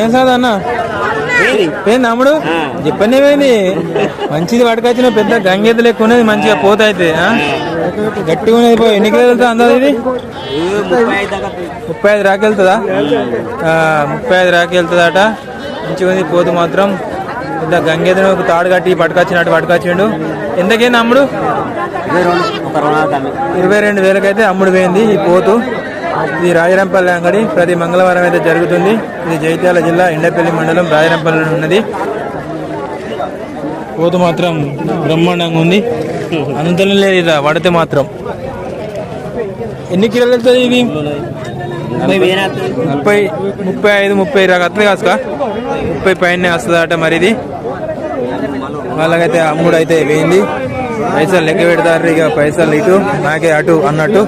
ఏం సార్ అన్న ఏంది అమ్ముడు చెప్పండి ఏమైంది మంచిది పట్టుకొచ్చిన పెద్ద గంగెద్దు లెక్క ఉన్నది మంచిగా పోత అయితే గట్టిగా ఉన్నది పోయి ఎన్ని కిలోలు వెళ్తా అందదు ఇది 35 రాకెళ్తుందా 35 రాకెళ్తుందట మంచిగా ఉంది పోతు మాత్రం పెద్ద గంగెద్దును ఒక తాడు కట్టి పట్టుకొచ్చినట్టు పట్టుకొచ్చిండు ఎంతకైంది అమ్ముడు 22,000కైతే అమ్ముడు పోయింది ఈ పోతు ఇది రాజరంపల్లి అంగడి ప్రతి మంగళవారం అయితే జరుగుతుంది ఇది జగిత్యాల జిల్లా ఎండపల్లి మండలం రాజరంపల్లిలో ఉన్నది పోతు మాత్రం బ్రహ్మాండంగా ఉంది అంతలో లేదు ఇలా పడితే మాత్రం ఎన్ని కిలోలు వెళ్తుంది ఇవి 35 అట్లే కాసుక 30 పైన వస్తుందట మరి ఇది వాళ్ళకైతే అమ్ముడు అయితే వేయింది పైసలు లెక్క పెడతారు ఇక పైసలు ఇటు నాకే అటు అన్నట్టు